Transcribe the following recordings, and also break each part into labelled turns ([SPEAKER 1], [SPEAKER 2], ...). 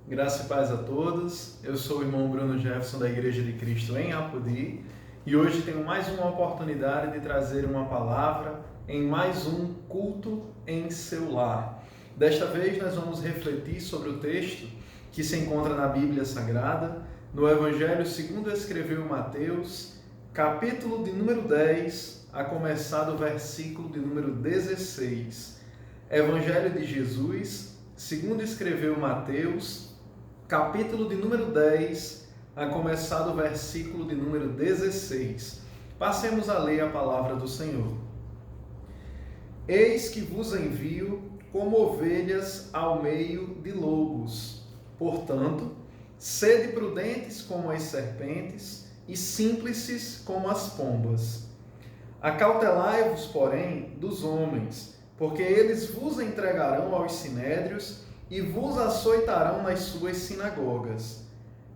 [SPEAKER 1] Graça e paz a todos. Eu sou o irmão Bruno Jefferson da Igreja de Cristo em Apodi e hoje tenho mais uma oportunidade de trazer uma palavra em mais um culto em seu lar. Desta vez nós vamos refletir sobre o texto que se encontra na Bíblia Sagrada, no Evangelho segundo escreveu Mateus, capítulo de número 10, a começar do versículo de número 16. Evangelho de Jesus, segundo escreveu Mateus, capítulo de número 10, a começar do versículo de número 16. Passemos a ler a palavra do Senhor. Eis que vos envio como ovelhas ao meio de lobos. Portanto, sede prudentes como as serpentes e simples como as pombas. Acautelai-vos, porém, dos homens, porque eles vos entregarão aos sinédrios e vos açoitarão nas suas sinagogas.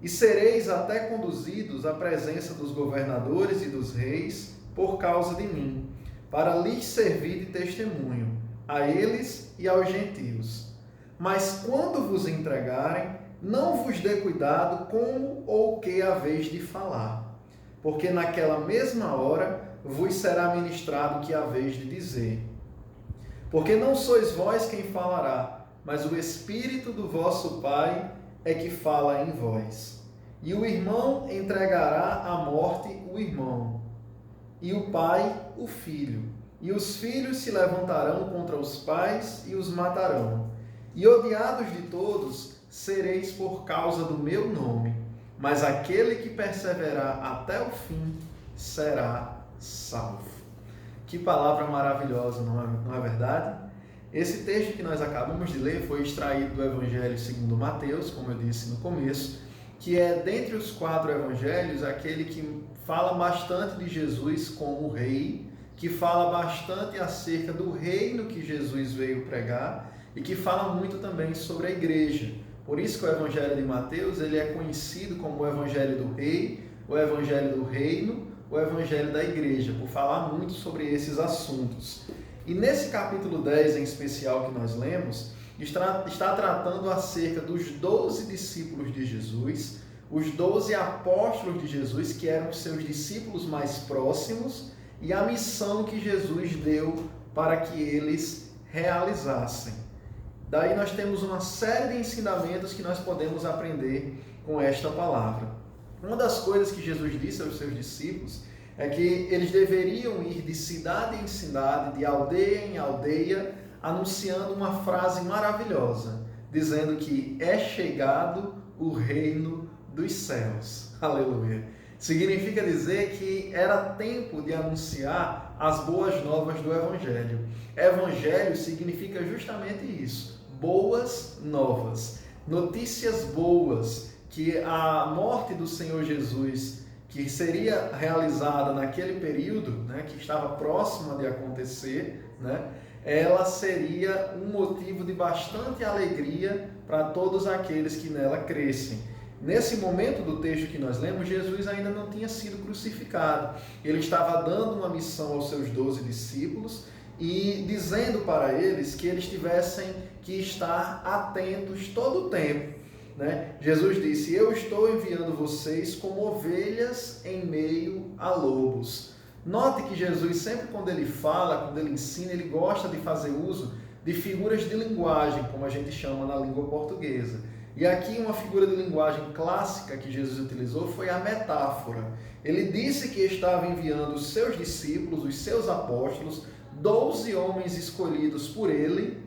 [SPEAKER 1] E sereis até conduzidos à presença dos governadores e dos reis por causa de mim, para lhes servir de testemunho, a eles e aos gentios. Mas quando vos entregarem, não vos dê cuidado como ou que haveis de falar, porque naquela mesma hora vos será ministrado o que haveis de dizer. Porque não sois vós quem falará, mas o Espírito do vosso Pai é que fala em vós. E o irmão entregará à morte o irmão, e o pai o filho. E os filhos se levantarão contra os pais e os matarão. E odiados de todos sereis por causa do meu nome, mas aquele que perseverar até o fim será salvo. Que palavra maravilhosa, não é verdade? Esse texto que nós acabamos de ler foi extraído do Evangelho segundo Mateus, como eu disse no começo, que é, dentre os 4 evangelhos, aquele que fala bastante de Jesus como rei, que fala bastante acerca do reino que Jesus veio pregar e que fala muito também sobre a igreja. Por isso que o Evangelho de Mateus ele é conhecido como o Evangelho do Rei, o Evangelho do Reino, o Evangelho da Igreja, por falar muito sobre esses assuntos. E nesse capítulo 10 em especial que nós lemos, está tratando acerca dos 12 discípulos de Jesus, os 12 apóstolos de Jesus, que eram os seus discípulos mais próximos, e a missão que Jesus deu para que eles realizassem. Daí nós temos uma série de ensinamentos que nós podemos aprender com esta palavra. Uma das coisas que Jesus disse aos seus discípulos é que eles deveriam ir de cidade em cidade, de aldeia em aldeia, anunciando uma frase maravilhosa, dizendo que é chegado o reino dos céus. Aleluia! Significa dizer que era tempo de anunciar as boas novas do Evangelho. Evangelho significa justamente isso, boas novas, notícias boas, que a morte do Senhor Jesus, que seria realizada naquele período, né, que estava próxima de acontecer, né, ela seria um motivo de bastante alegria para todos aqueles que nela crescem. Nesse momento do texto que nós lemos, Jesus ainda não tinha sido crucificado. Ele estava dando uma missão aos seus 12 discípulos e dizendo para eles que eles tivessem que estar atentos todo o tempo. Jesus disse, eu estou enviando vocês como ovelhas em meio a lobos. Note que Jesus sempre quando ele fala, quando ele ensina, ele gosta de fazer uso de figuras de linguagem, como a gente chama na língua portuguesa. E aqui uma figura de linguagem clássica que Jesus utilizou foi a metáfora. Ele disse que estava enviando os seus discípulos, os seus apóstolos, 12 homens escolhidos por ele,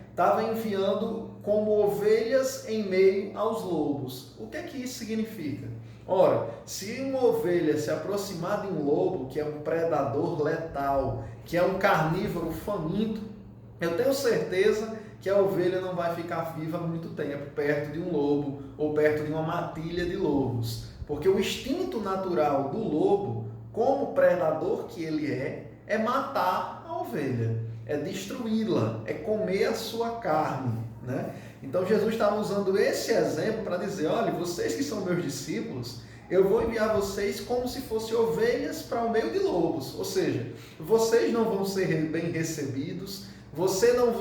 [SPEAKER 1] estava enviando como ovelhas em meio aos lobos. O que é que isso significa? Ora, se uma ovelha se aproximar de um lobo, que é um predador letal, que é um carnívoro faminto, eu tenho certeza que a ovelha não vai ficar viva muito tempo perto de um lobo ou perto de uma matilha de lobos. Porque o instinto natural do lobo, como predador que ele é matar a ovelha, é destruí-la, é comer a sua carne. Então Jesus estava usando esse exemplo para dizer, olha, vocês que são meus discípulos, eu vou enviar vocês como se fossem ovelhas para o meio de lobos. Ou seja, vocês não vão ser bem recebidos, vocês não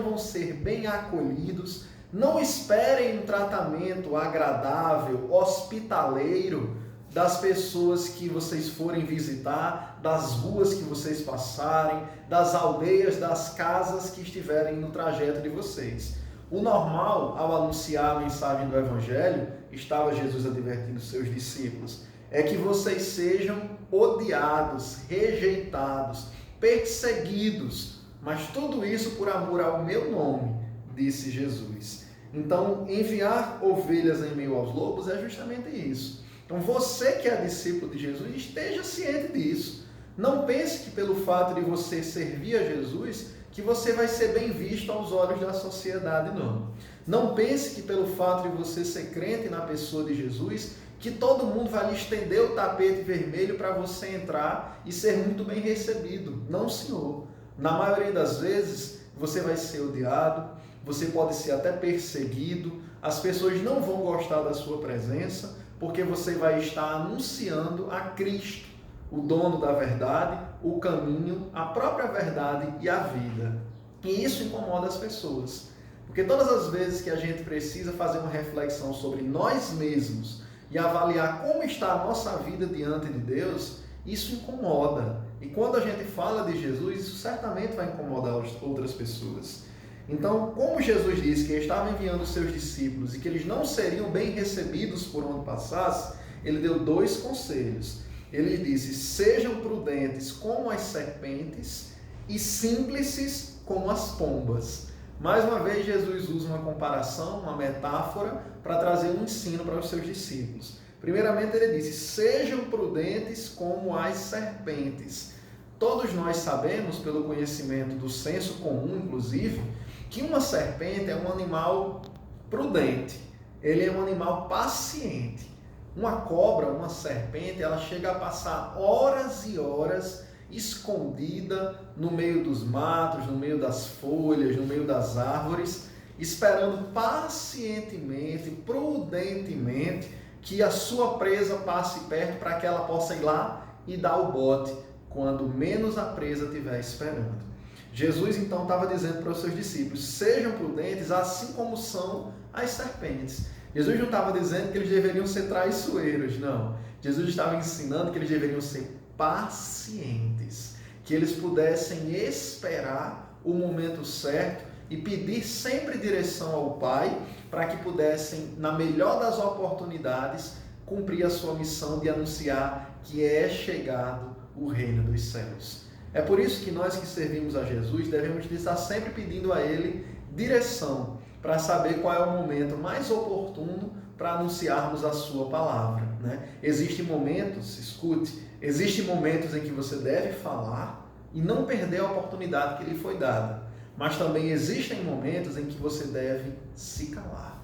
[SPEAKER 1] vão ser bem acolhidos, Não esperem um tratamento agradável, hospitaleiro das pessoas que vocês forem visitar, das ruas que vocês passarem, das aldeias, das casas que estiverem no trajeto de vocês. O normal, ao anunciar a mensagem do Evangelho, estava Jesus advertindo seus discípulos, é que vocês sejam odiados, rejeitados, perseguidos, mas tudo isso por amor ao meu nome, disse Jesus. Então, enviar ovelhas em meio aos lobos é justamente isso. Então, você que é discípulo de Jesus, esteja ciente disso. Não pense que pelo fato de você servir a Jesus, que você vai ser bem visto aos olhos da sociedade, não. Não pense que pelo fato de você ser crente na pessoa de Jesus, que todo mundo vai lhe estender o tapete vermelho para você entrar e ser muito bem recebido. Não, senhor. Na maioria das vezes, você vai ser odiado, você pode ser até perseguido, as pessoas não vão gostar da sua presença, porque você vai estar anunciando a Cristo, o dono da verdade, o caminho, a própria verdade e a vida. E isso incomoda as pessoas, porque todas as vezes que a gente precisa fazer uma reflexão sobre nós mesmos e avaliar como está a nossa vida diante de Deus, isso incomoda. E quando a gente fala de Jesus, isso certamente vai incomodar outras pessoas. Então, como Jesus disse que estava enviando os seus discípulos e que eles não seriam bem recebidos por onde passasse, ele deu 2 conselhos. Ele disse, sejam prudentes como as serpentes e simples como as pombas. Mais uma vez, Jesus usa uma comparação, uma metáfora, para trazer um ensino para os seus discípulos. Primeiramente, ele disse, sejam prudentes como as serpentes. Todos nós sabemos, pelo conhecimento do senso comum, inclusive, que uma serpente é um animal prudente, ele é um animal paciente. Uma cobra, uma serpente, ela chega a passar horas e horas escondida no meio dos matos, no meio das folhas, no meio das árvores, esperando pacientemente, prudentemente, que a sua presa passe perto para que ela possa ir lá e dar o bote quando menos a presa estiver esperando. Jesus então estava dizendo para os seus discípulos, sejam prudentes assim como são as serpentes. Jesus não estava dizendo que eles deveriam ser traiçoeiros, não. Jesus estava ensinando que eles deveriam ser pacientes, que eles pudessem esperar o momento certo e pedir sempre direção ao Pai para que pudessem, na melhor das oportunidades, cumprir a sua missão de anunciar que é chegado o reino dos céus. É por isso que nós que servimos a Jesus devemos estar sempre pedindo a Ele direção para saber qual é o momento mais oportuno para anunciarmos a sua palavra, né? Existem momentos, escute, existem momentos em que você deve falar e não perder a oportunidade que lhe foi dada, mas também existem momentos em que você deve se calar.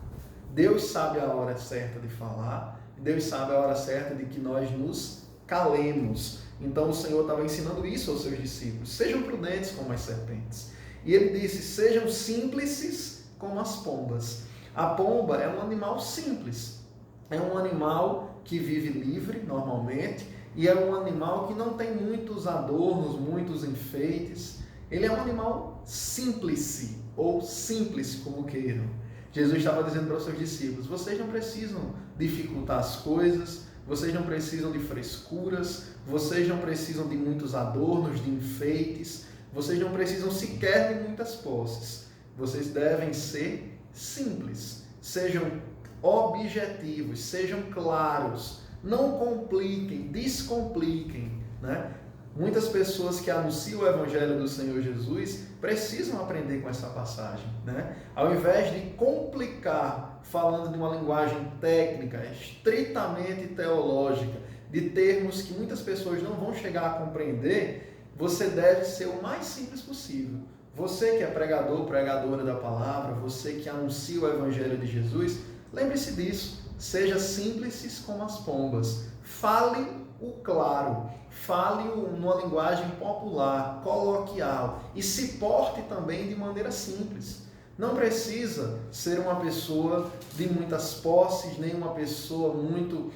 [SPEAKER 1] Deus sabe a hora certa de falar, Deus sabe a hora certa de que nós nos calemos. Então o Senhor estava ensinando isso aos seus discípulos. Sejam prudentes como as serpentes. E ele disse, sejam simples como as pombas. A pomba é um animal simples. É um animal que vive livre, normalmente, e é um animal que não tem muitos adornos, muitos enfeites. Ele é um animal simples, ou simples, como queiram. Jesus estava dizendo para os seus discípulos, vocês não precisam dificultar as coisas, vocês não precisam de frescuras, vocês não precisam de muitos adornos, de enfeites, vocês não precisam sequer de muitas posses. Vocês devem ser simples, sejam objetivos, sejam claros, não compliquem, descompliquem, né? Muitas pessoas que anunciam o Evangelho do Senhor Jesus precisam aprender com essa passagem, né? Ao invés de complicar, falando de uma linguagem técnica, estritamente teológica, de termos que muitas pessoas não vão chegar a compreender, você deve ser o mais simples possível. Você que é pregador, pregadora da palavra, você que anuncia o Evangelho de Jesus, lembre-se disso, seja simples como as pombas, fale o claro, fale-o numa linguagem popular, coloquial e se porte também de maneira simples. Não precisa ser uma pessoa de muitas posses, nem uma pessoa muito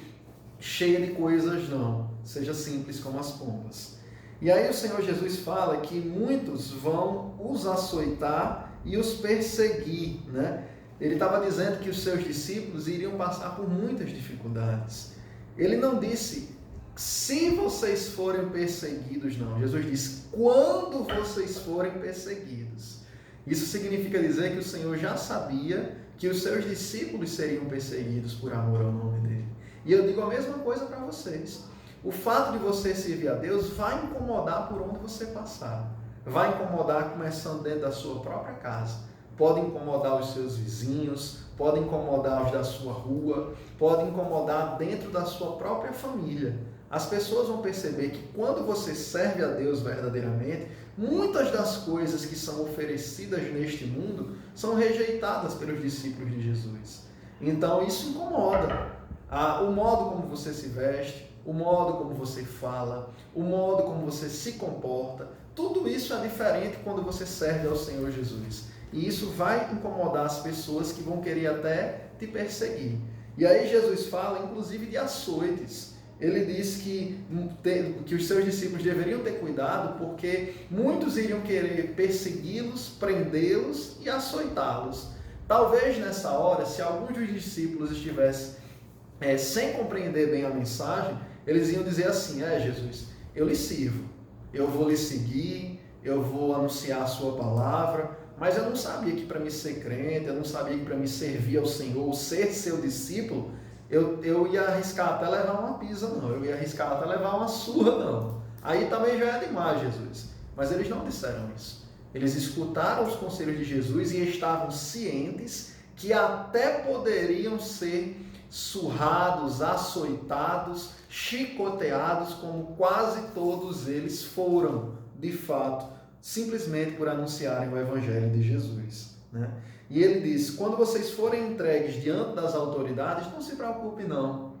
[SPEAKER 1] cheia de coisas, não. Seja simples como as pombas. E aí o Senhor Jesus fala que muitos vão os açoitar e os perseguir, né? Ele estava dizendo que os seus discípulos iriam passar por muitas dificuldades. Ele não disse, se vocês forem perseguidos, não. Jesus disse, quando vocês forem perseguidos. Isso significa dizer que o Senhor já sabia que os seus discípulos seriam perseguidos por amor ao nome dele. E eu digo a mesma coisa para vocês. O fato de você servir a Deus vai incomodar por onde você passar. Vai incomodar começando dentro da sua própria casa. Pode incomodar os seus vizinhos, pode incomodar os da sua rua, pode incomodar dentro da sua própria família. As pessoas vão perceber que quando você serve a Deus verdadeiramente, muitas das coisas que são oferecidas neste mundo são rejeitadas pelos discípulos de Jesus. Então isso incomoda. O modo como você se veste, o modo como você fala, o modo como você se comporta, tudo isso é diferente quando você serve ao Senhor Jesus. E isso vai incomodar as pessoas que vão querer até te perseguir. E aí Jesus fala, inclusive, de açoites. Ele diz que os seus discípulos deveriam ter cuidado porque muitos iriam querer persegui-los, prendê-los e açoitá-los. Talvez nessa hora, se alguns dos discípulos estivessem sem compreender bem a mensagem, eles iam dizer assim, Jesus, eu lhe sirvo, eu vou lhe seguir, eu vou anunciar a sua palavra, mas eu não sabia que para me ser crente, eu não sabia que para me servir ao Senhor, ser seu discípulo, eu ia arriscar até levar uma pisa, não. Eu ia arriscar até levar uma surra, não. Aí também já é demais, Jesus. Mas eles não disseram isso. Eles escutaram os conselhos de Jesus e estavam cientes que até poderiam ser surrados, açoitados, chicoteados, como quase todos eles foram, de fato, simplesmente por anunciarem o Evangelho de Jesus, né? E ele diz, quando vocês forem entregues diante das autoridades, não se preocupe não,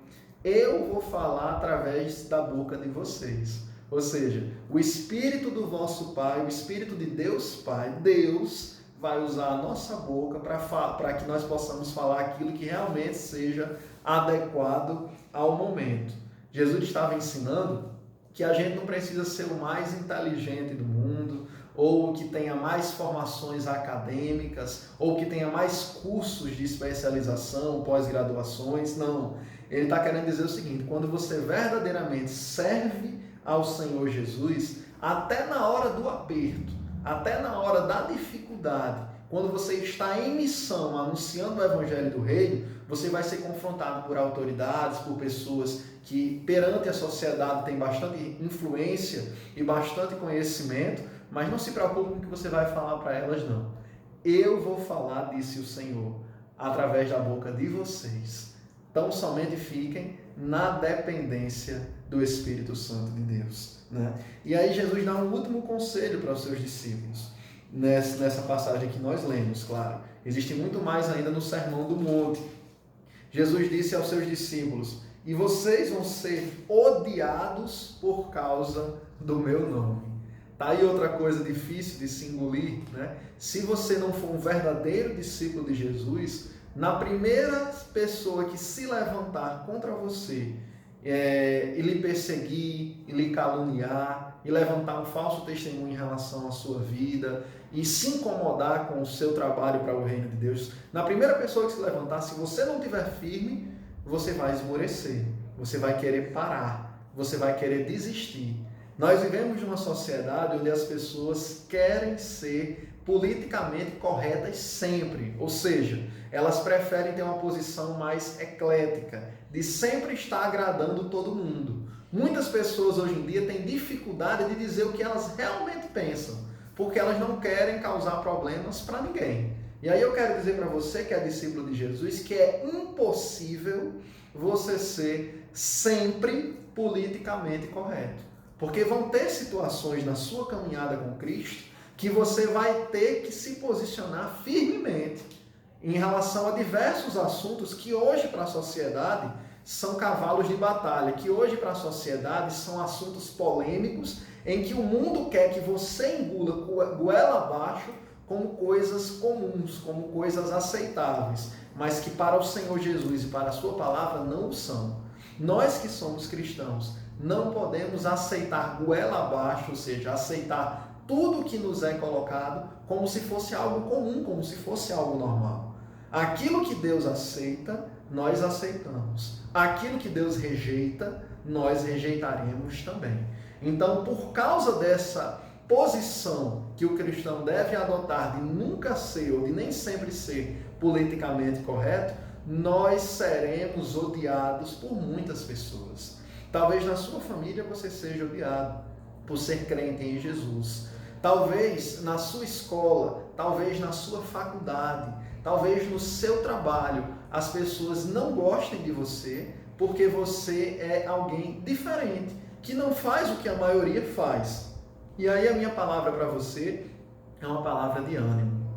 [SPEAKER 1] eu vou falar através da boca de vocês. Ou seja, o Espírito do vosso Pai, o Espírito de Deus Pai, Deus vai usar a nossa boca para que nós possamos falar aquilo que realmente seja adequado ao momento. Jesus estava ensinando que a gente não precisa ser o mais inteligente do mundo, ou que tenha mais formações acadêmicas, ou que tenha mais cursos de especialização, pós-graduações, não. Ele está querendo dizer o seguinte, quando você verdadeiramente serve ao Senhor Jesus, até na hora do aperto, até na hora da dificuldade, quando você está em missão, anunciando o Evangelho do Reino, você vai ser confrontado por autoridades, por pessoas que perante a sociedade têm bastante influência e bastante conhecimento, mas não se preocupe com o que você vai falar para elas, não. Eu vou falar, disse o Senhor, através da boca de vocês. Então, somente fiquem na dependência do Espírito Santo de Deus, né? E aí Jesus dá um último conselho para os seus discípulos, nessa passagem que nós lemos, claro. Existe muito mais ainda no Sermão do Monte. Jesus disse aos seus discípulos, e vocês vão ser odiados por causa do meu nome. Tá aí outra coisa difícil de se engolir, né? Se você não for um verdadeiro discípulo de Jesus, na primeira pessoa que se levantar contra você e lhe perseguir, e lhe caluniar, e levantar um falso testemunho em relação à sua vida, e se incomodar com o seu trabalho para o reino de Deus, na primeira pessoa que se levantar, se você não estiver firme, você vai esmorecer, você vai querer parar, você vai querer desistir. Nós vivemos numa sociedade onde as pessoas querem ser politicamente corretas sempre, ou seja, elas preferem ter uma posição mais eclética, de sempre estar agradando todo mundo. Muitas pessoas hoje em dia têm dificuldade de dizer o que elas realmente pensam, porque elas não querem causar problemas para ninguém. E aí eu quero dizer para você que é discípulo de Jesus que é impossível você ser sempre politicamente correto. Porque vão ter situações na sua caminhada com Cristo que você vai ter que se posicionar firmemente em relação a diversos assuntos que hoje para a sociedade são cavalos de batalha, que hoje para a sociedade são assuntos polêmicos em que o mundo quer que você engula goela abaixo como coisas comuns, como coisas aceitáveis, mas que para o Senhor Jesus e para a sua palavra não o são. Nós que somos cristãos não podemos aceitar goela abaixo, ou seja, aceitar tudo que nos é colocado como se fosse algo comum, como se fosse algo normal. Aquilo que Deus aceita, nós aceitamos. Aquilo que Deus rejeita, nós rejeitaremos também. Então, por causa dessa posição que o cristão deve adotar de nunca ser ou de nem sempre ser politicamente correto, nós seremos odiados por muitas pessoas. Talvez na sua família você seja odiado por ser crente em Jesus. Talvez na sua escola, talvez na sua faculdade, talvez no seu trabalho, as pessoas não gostem de você porque você é alguém diferente, que não faz o que a maioria faz. E aí a minha palavra para você é uma palavra de ânimo.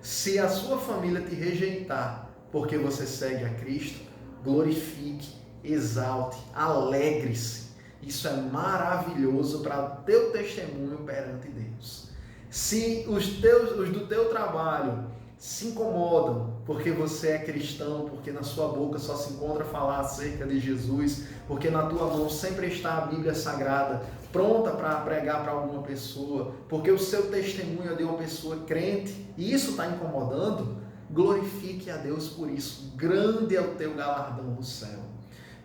[SPEAKER 1] Se a sua família te rejeitar porque você segue a Cristo, glorifique, exalte, alegre-se. Isso é maravilhoso para o teu testemunho perante Deus. Se os do teu trabalho se incomodam porque você é cristão, porque na sua boca só se encontra falar acerca de Jesus, porque na tua mão sempre está a Bíblia Sagrada, pronta para pregar para alguma pessoa, porque o seu testemunho é de uma pessoa crente, e isso está incomodando, glorifique a Deus por isso. Grande é o teu galardão no céu.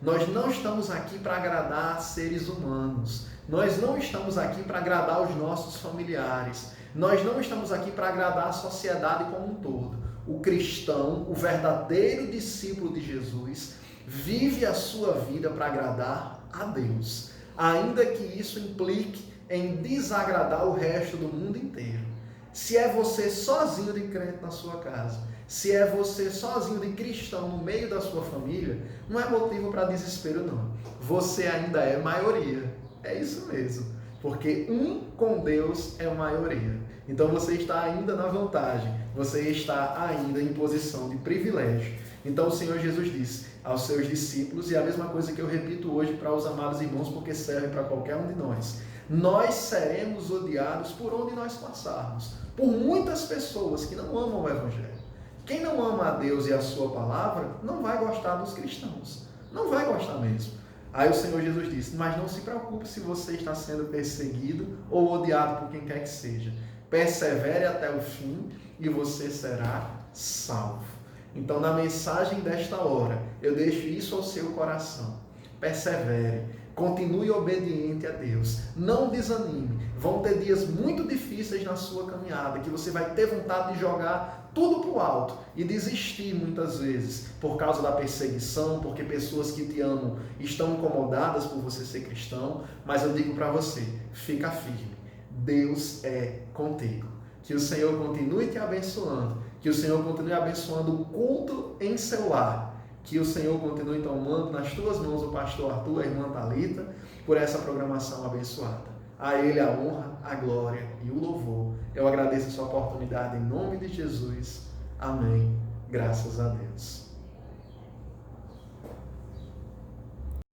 [SPEAKER 1] Nós não estamos aqui para agradar seres humanos. Nós não estamos aqui para agradar os nossos familiares. Nós não estamos aqui para agradar a sociedade como um todo. O cristão, o verdadeiro discípulo de Jesus, vive a sua vida para agradar a Deus, ainda que isso implique em desagradar o resto do mundo inteiro. Se é você sozinho de crente na sua casa, se é você sozinho de cristão no meio da sua família, não é motivo para desespero, não. Você ainda é maioria. É isso mesmo. Porque um com Deus é maioria. Então você está ainda na vantagem. Você está ainda em posição de privilégio. Então o Senhor Jesus disse aos seus discípulos, e a mesma coisa que eu repito hoje para os amados irmãos, porque serve para qualquer um de nós. Nós seremos odiados por onde nós passarmos. Por muitas pessoas que não amam o Evangelho. Quem não ama a Deus e a sua palavra, não vai gostar dos cristãos. Não vai gostar mesmo. Aí o Senhor Jesus disse, mas não se preocupe se você está sendo perseguido ou odiado por quem quer que seja. Persevere até o fim e você será salvo. Então, na mensagem desta hora, eu deixo isso ao seu coração. Persevere. Continue obediente a Deus. Não desanime. Vão ter dias muito difíceis na sua caminhada, que você vai ter vontade de jogar tudo para o alto e desistir muitas vezes por causa da perseguição, porque pessoas que te amam estão incomodadas por você ser cristão. Mas eu digo para você, fica firme. Deus é contigo. Que o Senhor continue te abençoando. Que o Senhor continue abençoando o culto em seu lar. Que o Senhor continue tomando nas tuas mãos o pastor Arthur, a irmã Thalita, por essa programação abençoada. A Ele a honra, a glória e o louvor. Eu agradeço a sua oportunidade em nome de Jesus. Amém. Graças a Deus.